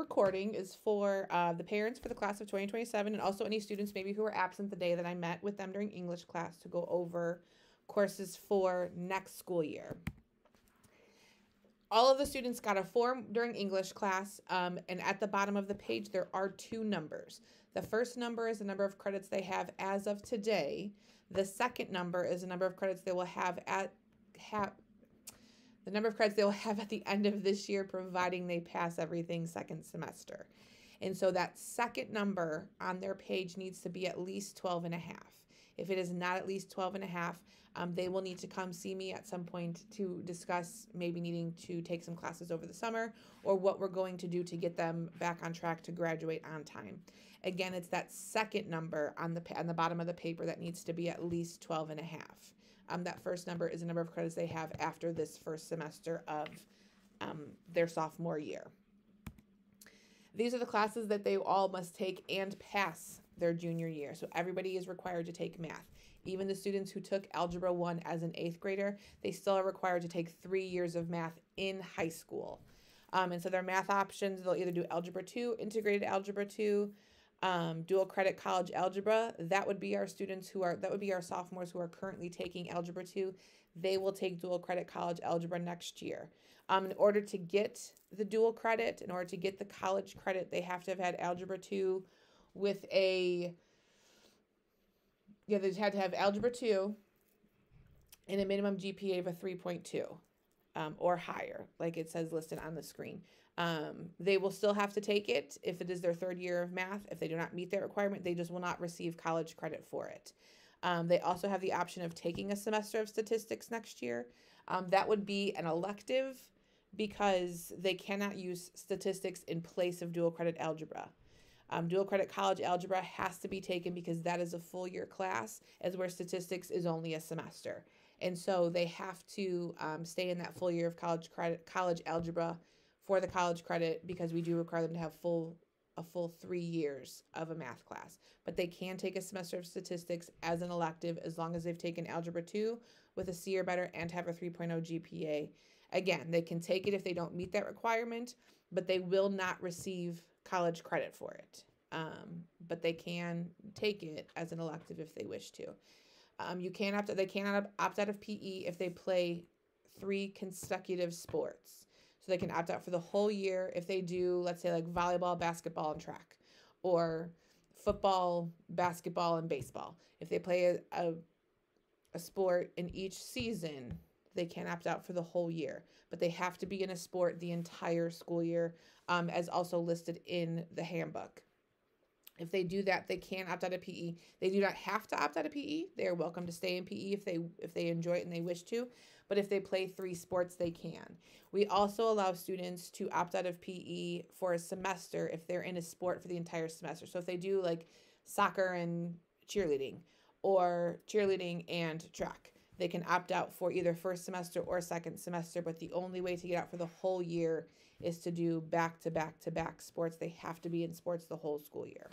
recording is for the parents for the class of 2027 and also any students maybe who were absent the day that I met with them during English class to go over courses for next school year. All of the students got a form during English class, and at the bottom of the page there are two numbers. The first number is the number of credits they have as of today. The second number is the number of credits they will have at the number of credits they will have at the end of this year, providing they pass everything second semester. And so that second number on their page needs to be at least 12 and a half. If it is not at least 12 and a half, they will need to come see me at some point to discuss maybe needing to take some classes over the summer or what we're going to do to get them back on track to graduate on time. Again, it's that second number on the bottom of the paper that needs to be at least 12 and a half. That first number is the number of credits they have after this first semester of their sophomore year. These are the classes that they all must take and pass their junior year. So everybody is required to take math. Even the students who took Algebra 1 as an 8th grader, they still are required to take 3 years of math in high school. And so their math options, they'll either do Algebra 2, Integrated Algebra 2, dual credit college algebra. That would be our sophomores who are currently taking Algebra 2. They will take dual credit college algebra next year. In order to get the dual credit, in order to get the college credit, they have to have had Algebra 2 with they had to have Algebra 2 and a minimum GPA of a 3.2 or higher, like it says listed on the screen. They will still have to take it if it is their 3rd year of math. If they do not meet that requirement, they just will not receive college credit for it. They also have the option of taking a semester of statistics next year. That would be an elective because they cannot use statistics in place of dual credit algebra. Dual credit college algebra has to be taken because that is a full year class, as where statistics is only a semester. And so they have to stay in that full year of college algebra for the college credit because we do require them to have a full 3 years of a math class. But they can take a semester of statistics as an elective as long as they've taken Algebra 2 with a C or better and have a 3.0 GPA. Again, they can take it if they don't meet that requirement, but they will not receive college credit for it. But they can take it as an elective if they wish to. They cannot opt out of PE if they play 3 consecutive sports. So they can opt out for the whole year if they do, let's say, like volleyball, basketball, and track, or football, basketball, and baseball. If they play a sport in each season, they can opt out for the whole year, but they have to be in a sport the entire school year, as also listed in the handbook. If they do that, they can opt out of PE. They do not have to opt out of PE. They are welcome to stay in PE if they enjoy it and they wish to. But if they play 3 sports, they can. We also allow students to opt out of PE for a semester if they're in a sport for the entire semester. So if they do like soccer and cheerleading or cheerleading and track, they can opt out for either first semester or second semester. But the only way to get out for the whole year is to do back-to-back-to-back sports. They have to be in sports the whole school year.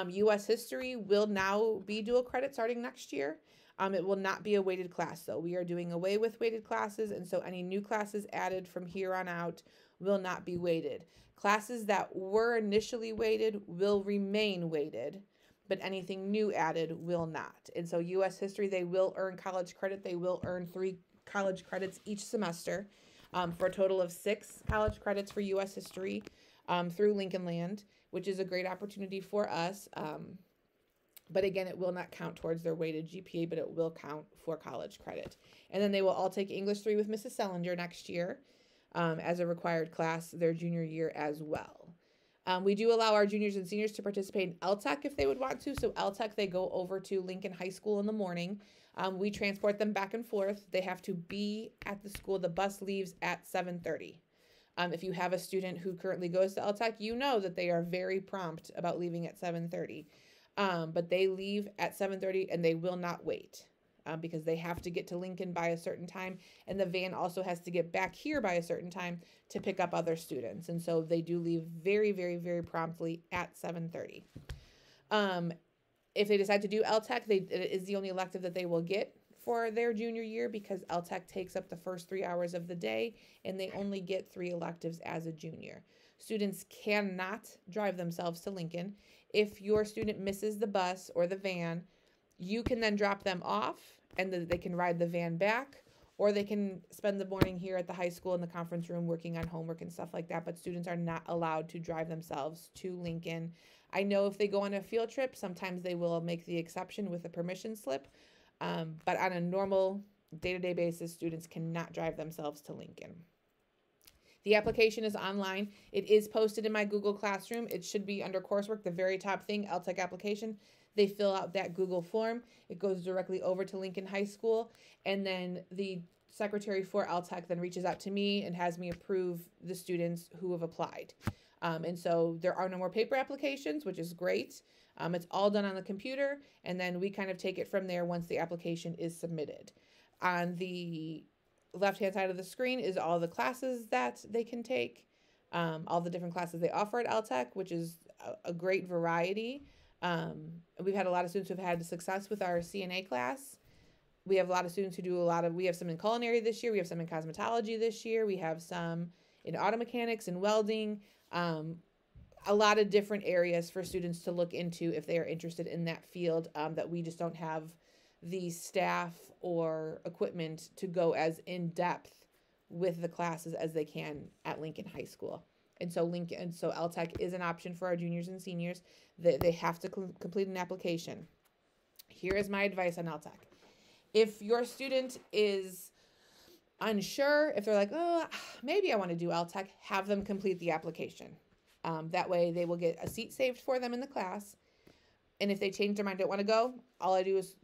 U.S. history will now be dual credit starting next year. It will not be a weighted class, though. We are doing away with weighted classes, and so any new classes added from here on out will not be weighted. Classes that were initially weighted will remain weighted, but anything new added will not. And so U.S. history, they will earn college credit. They will earn 3 college credits each semester, for a total of 6 college credits for U.S. history through Lincoln Land, which is a great opportunity for us. But again, it will not count towards their weighted GPA, but it will count for college credit. And then they will all take English 3 with Mrs. Sellinger next year as a required class their junior year as well. We do allow our juniors and seniors to participate in LTEC if they would want to. So LTEC, they go over to Lincoln High School in the morning. We transport them back and forth. They have to be at the school. The bus leaves at 7:30. If you have a student who currently goes to LTEC, you know that they are very prompt about leaving at 7:30. But they leave at 7:30 and they will not wait because they have to get to Lincoln by a certain time. And the van also has to get back here by a certain time to pick up other students. And so they do leave very, very, very promptly at 7:30. If they decide to do LTEC, it is the only elective that they will get for their junior year because LTEC takes up the first 3 hours of the day and they only get 3 electives as a junior. Students cannot drive themselves to Lincoln. If your student misses the bus or the van, you can then drop them off and they can ride the van back, or they can spend the morning here at the high school in the conference room working on homework and stuff like that. But students are not allowed to drive themselves to Lincoln. I know if they go on a field trip, sometimes they will make the exception with a permission slip. But on a normal day-to-day basis, students cannot drive themselves to Lincoln. The application is online. It is posted in my Google Classroom. It should be under coursework, the very top thing, LTEC application. They fill out that Google form. It goes directly over to Lincoln High School. And then the secretary for LTEC then reaches out to me and has me approve the students who have applied. And so there are no more paper applications, which is great. It's all done on the computer. And then we kind of take it from there once the application is submitted. On the left-hand side of the screen is all the classes that they can take, all the different classes they offer at LTEC, which is a great variety. We've had a lot of students who've had success with our CNA class. We have a lot of students who do we have some in culinary this year. We have some in cosmetology this year. We have some in auto mechanics and welding. A lot of different areas for students to look into if they are interested in that field, that we just don't have the staff or equipment to go as in depth with the classes as they can at Lincoln High School. And so LTEC is an option for our juniors and seniors. They have to complete an application. Here is my advice on LTEC. If your student is unsure, if they're like, oh, maybe I want to do LTEC, have them complete the application. That way they will get a seat saved for them in the class. And if they change their mind, don't want to go, all I do is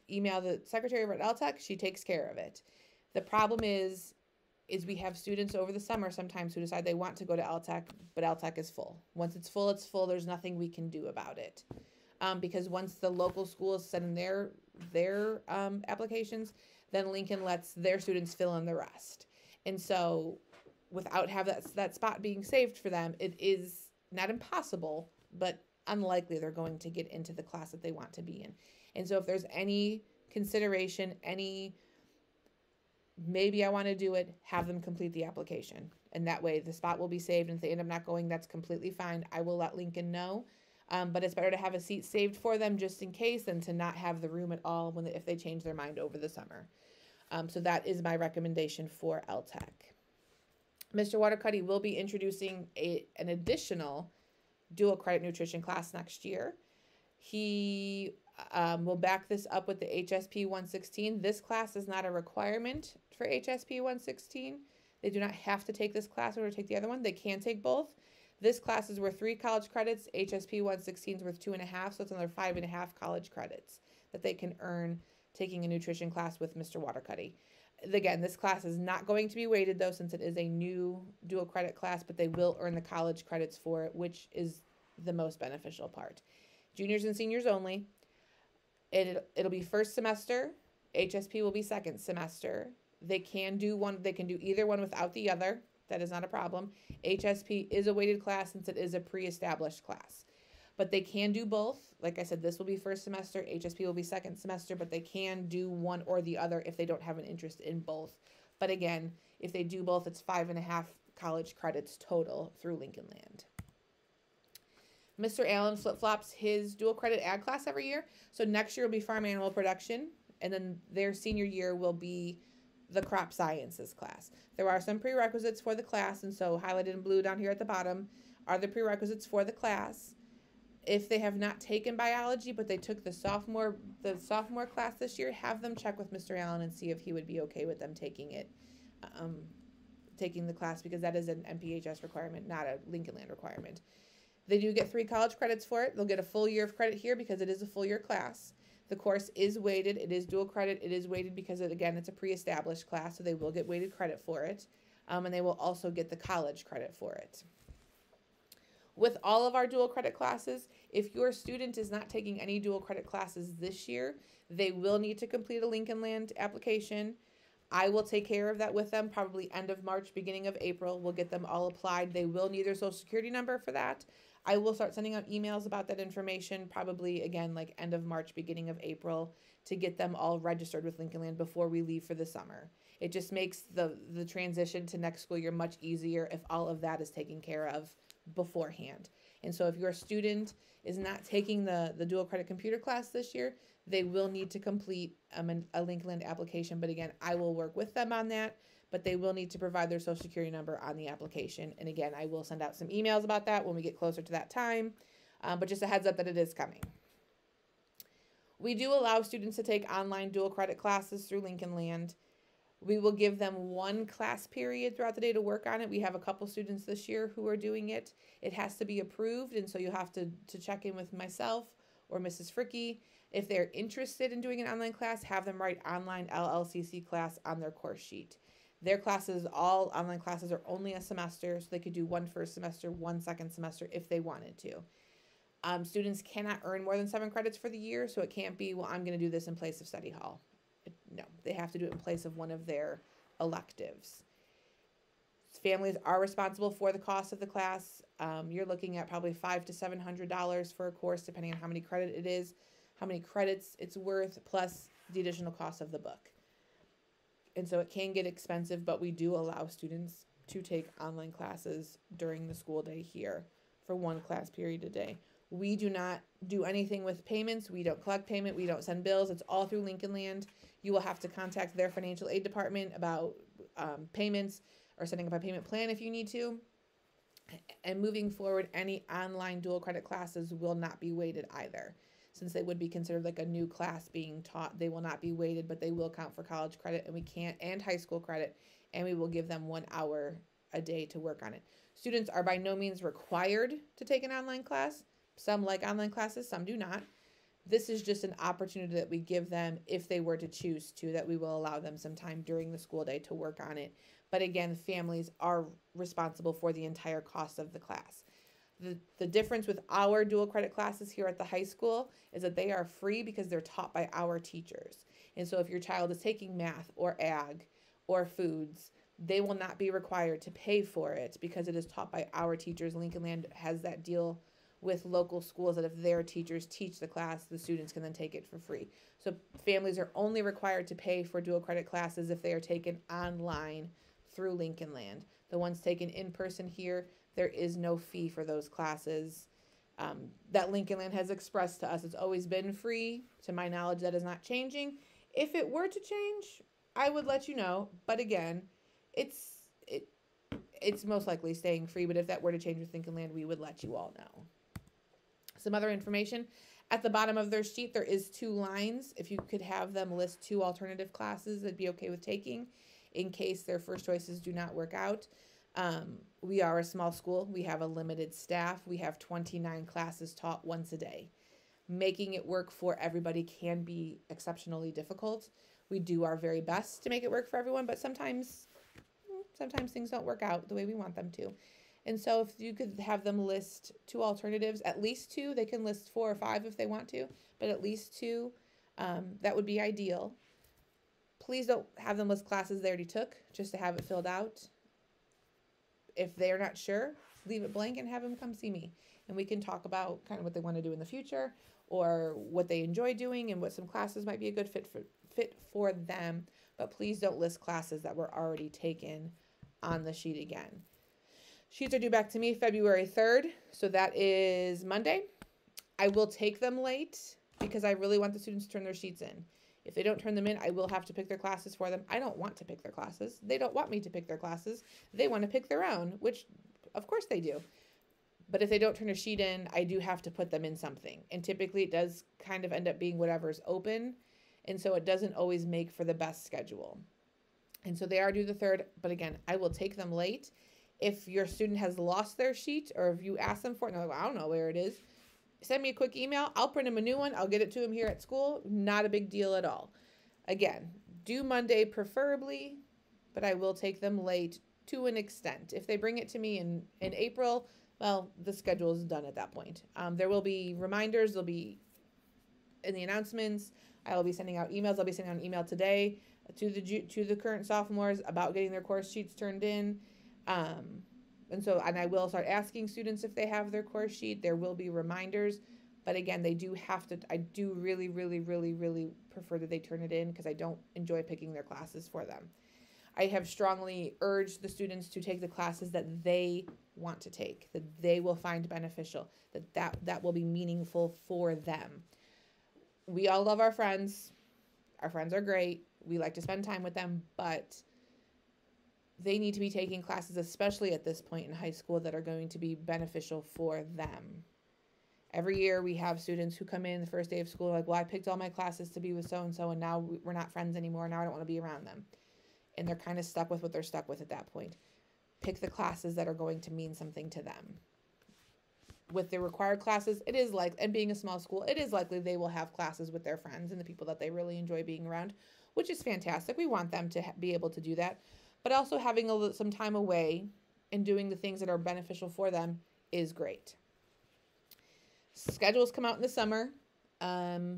email the secretary over at LTEC. She takes care of it. The problem is we have students over the summer sometimes who decide they want to go to LTEC, but LTEC is full. Once it's full, it's full. There's nothing we can do about it. Because once the local schools send in their applications, then Lincoln lets their students fill in the rest. And so without that spot being saved for them, it is not impossible, but unlikely they're going to get into the class that they want to be in. And so if there's any consideration, maybe I want to do it, have them complete the application. And that way the spot will be saved. And if they end up not going, that's completely fine. I will let Lincoln know. But it's better to have a seat saved for them just in case than to not have the room at all if they change their mind over the summer. So that is my recommendation for LTEC. Mr. Watercutty will be introducing an additional dual credit nutrition class next year. He will back this up with the HSP 116. This class is not a requirement for HSP 116. They do not have to take this class in order to take the other one. They can take both. This class is worth 3 college credits. HSP 116 is worth 2.5, so it's another 5.5 college credits that they can earn taking a nutrition class with Mr. Watercutty. Again, this class is not going to be weighted, though, since it is a new dual credit class, but they will earn the college credits for it, which is the most beneficial part. Juniors and seniors only. It'll be first semester. HSP will be second semester. They can do either one without the other. That is not a problem. HSP is a weighted class since it is a pre-established class. But they can do both. Like I said, this will be first semester. HSP will be second semester, but they can do one or the other if they don't have an interest in both. But again, if they do both, it's 5.5 college credits total through Lincoln Land. Mr. Allen flip-flops his dual credit ag class every year. So next year will be farm animal production, and then their senior year will be the crop sciences class. There are some prerequisites for the class, and so highlighted in blue down here at the bottom are the prerequisites for the class. If they have not taken biology, but they took the sophomore class this year, have them check with Mr. Allen and see if he would be okay with them taking it, taking the class, because that is an MPHS requirement, not a Lincoln Land requirement. They do get 3 college credits for it. They'll get a full year of credit here because it is a full year class. The course is weighted. It is dual credit. It is weighted because, again, it's a pre-established class, so they will get weighted credit for it. And they will also get the college credit for it. With all of our dual credit classes, if your student is not taking any dual credit classes this year, they will need to complete a Lincoln Land application. I will take care of that with them, probably end of March, beginning of April. We'll get them all applied. They will need their social security number for that. I will start sending out emails about that information, probably, again, like end of March, beginning of April, to get them all registered with Lincoln Land before we leave for the summer. It just makes the transition to next school year much easier if all of that is taken care of beforehand. And so if your student is not taking the dual credit computer class this year, they will need to complete a Lincoln application. But again, I will work with them on that, but they will need to provide their social security number on the application. And again, I will send out some emails about that when we get closer to that time. But just a heads up that it is coming. We do allow students to take online dual credit classes through Lincoln Land. We will give them one class period throughout the day to work on it. We have a couple students this year who are doing it. It has to be approved, and so you'll have to check in with myself or Mrs. Fricky. If they're interested in doing an online class, have them write online LLCC class on their course sheet. Their classes, all online classes, are only a semester, so they could do one first semester, one second semester if they wanted to. Students cannot earn more than 7 credits for the year, so it can't be, well, I'm going to do this in place of study hall. No, they have to do it in place of one of their electives. Families are responsible for the cost of the class. You're looking at probably $500 to $700 for a course, depending on how many credit it is, how many credits it's worth, plus the additional cost of the book. And so it can get expensive, but we do allow students to take online classes during the school day here for one class period a day. We do not do anything with payments. We don't collect payment. We don't send bills. It's all through Lincoln Land. You will have to contact their financial aid department about payments or setting up a payment plan if you need to. And moving forward, any online dual credit classes will not be weighted either. Since they would be considered like a new class being taught, they will not be weighted, but they will count for college credit and high school credit, and we will give them 1 hour a day to work on it. Students are by no means required to take an online class. Some like online classes, some do not. This is just an opportunity that we give them if they were to choose to, that we will allow them some time during the school day to work on it. But again, families are responsible for the entire cost of the class. The difference with our dual credit classes here at the high school is that they are free because they're taught by our teachers. And so if your child is taking math or ag or foods, they will not be required to pay for it because it is taught by our teachers. Lincoln Land has that deal with local schools that if their teachers teach the class, the students can then take it for free. So families are only required to pay for dual credit classes if they are taken online through Lincoln Land. The ones taken in person here, there is no fee for those classes. That Lincoln Land has expressed to us, it's always been free. To my knowledge, that is not changing. If it were to change, I would let you know. But again, it's most likely staying free. But if that were to change with Lincoln Land, we would let you all know. Some other information. At the bottom of their sheet, there is 2 lines. If you could have them list 2 alternative classes that'd be okay with taking in case their first choices do not work out. We are a small school. We have a limited staff. We have 29 classes taught once a day. Making it work for everybody can be exceptionally difficult. We do our very best to make it work for everyone, but sometimes things don't work out the way we want them to. And so if you could have them list 2 alternatives, at least 2, they can list 4 or 5 if they want to, but at least 2, that would be ideal. Please don't have them list classes they already took just to have it filled out. If they're not sure, leave it blank and have them come see me. And we can talk about kind of what they want to do in the future or what they enjoy doing and what some classes might be a good fit for them. But please don't list classes that were already taken on the sheet again. Sheets are due back to me February 3rd, so that is Monday. I will take them late because I really want the students to turn their sheets in. If they don't turn them in, I will have to pick their classes for them. I don't want to pick their classes. They don't want me to pick their classes. They want to pick their own, which of course they do. But if they don't turn a sheet in, I do have to put them in something. And typically it does kind of end up being whatever's open. And so it doesn't always make for the best schedule. And so they are due the 3rd, but again, I will take them late. If your student has lost their sheet or if you ask them for it and they're like, well, I don't know where it is, send me a quick email. I'll print them a new one. I'll get it to them here at school. Not a big deal at all. Again, due Monday preferably, but I will take them late to an extent. If they bring it to me in April, well, the schedule is done at that point. There will be reminders. There'll be in the announcements. I will be sending out emails. I'll be sending out an email today to the current sophomores about getting their course sheets turned in. And I will start asking students if they have their course sheet. There will be reminders, but again, they do have to, I do really, really, really, really prefer that they turn it in because I don't enjoy picking their classes for them. I have strongly urged the students to take the classes that they want to take, that they will find beneficial, that will be meaningful for them. We all love our friends. Our friends are great. We like to spend time with them, but they need to be taking classes, especially at this point in high school, that are going to be beneficial for them. Every year we have students who come in the first day of school like, well, I picked all my classes to be with so-and-so, and now we're not friends anymore. Now I don't want to be around them. And they're kind of stuck with what they're stuck with at that point. Pick the classes that are going to mean something to them. With the required classes, it is like, and being a small school, it is likely they will have classes with their friends and the people that they really enjoy being around, which is fantastic. We want them to be able to do that. But also having some time away and doing the things that are beneficial for them is great. Schedules come out in the summer. I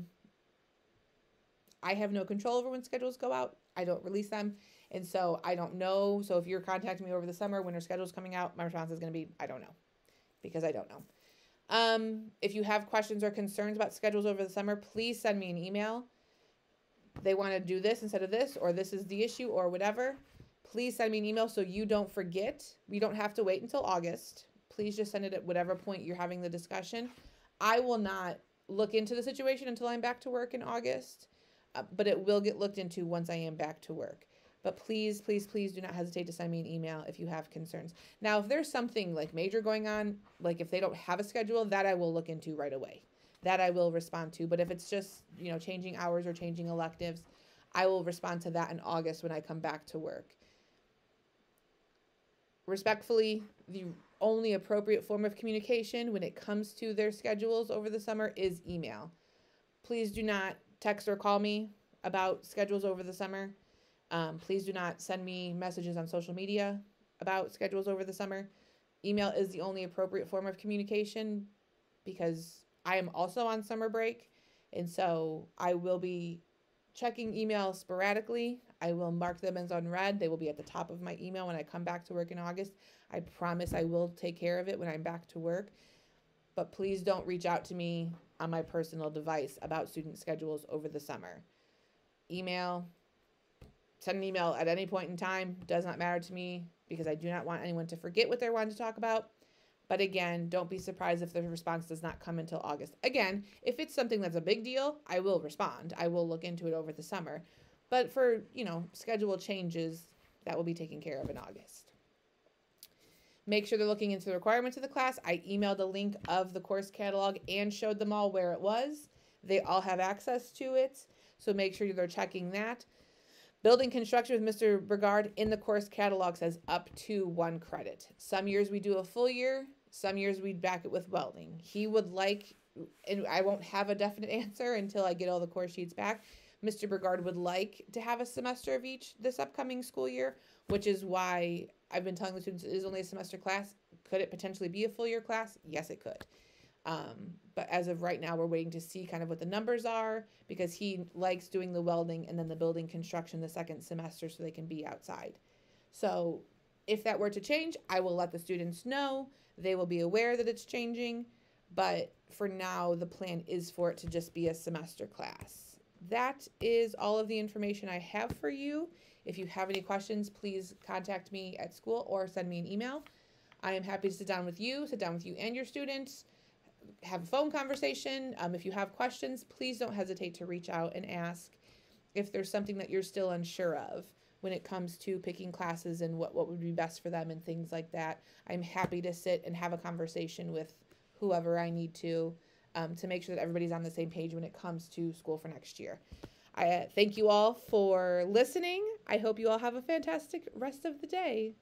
have no control over when schedules go out. I don't release them. And so I don't know. So if you're contacting me over the summer when our schedule's coming out, my response is going to be, I don't know, because I don't know. If you have questions or concerns about schedules over the summer, please send me an email. They want to do this instead of this, or this is the issue, or whatever. Please send me an email so you don't forget. You don't have to wait until August. Please just send it at whatever point you're having the discussion. I will not look into the situation until I'm back to work in August, but it will get looked into once I am back to work. But please, please, please do not hesitate to send me an email if you have concerns. Now, if there's something like major going on, like if they don't have a schedule, that I will look into right away. That I will respond to. But if it's just, changing hours or changing electives, I will respond to that in August when I come back to work. Respectfully, the only appropriate form of communication when it comes to their schedules over the summer is email. Please do not text or call me about schedules over the summer. Please do not send me messages on social media about schedules over the summer. Email is the only appropriate form of communication because I am also on summer break. And so I will be checking emails sporadically. I will mark them as unread. They will be at the top of my email when I come back to work in August. I promise I will take care of it when I'm back to work. But please don't reach out to me on my personal device about student schedules over the summer. Send an email at any point in time. Does not matter to me because I do not want anyone to forget what they're wanting to talk about. But again, don't be surprised if the response does not come until August. Again, if it's something that's a big deal, I will respond. I will look into it over the summer. But for, schedule changes, that will be taken care of in August. Make sure they're looking into the requirements of the class. I emailed a link of the course catalog and showed them all where it was. They all have access to it. So make sure they're checking that. Building construction with Mr. Brigard in the course catalog says up to 1 credit. Some years we do a full year. Some years we back it with welding. He would like, and I won't have a definite answer until I get all the course sheets back. Mr. Brigard would like to have a semester of each this upcoming school year, which is why I've been telling the students it is only a semester class. Could it potentially be a full year class? Yes, it could. But as of right now, we're waiting to see kind of what the numbers are because he likes doing the welding and then the building construction the second semester so they can be outside. So if that were to change, I will let the students know. They will be aware that it's changing. But for now, the plan is for it to just be a semester class. That is all of the information I have for you. If you have any questions, please contact me at school or send me an email. I am happy to sit down with you and your students, have a phone conversation. If you have questions, please don't hesitate to reach out and ask if there's something that you're still unsure of when it comes to picking classes and what would be best for them and things like that. I'm happy to sit and have a conversation with whoever I need to make sure that everybody's on the same page when it comes to school for next year. I thank you all for listening. I hope you all have a fantastic rest of the day.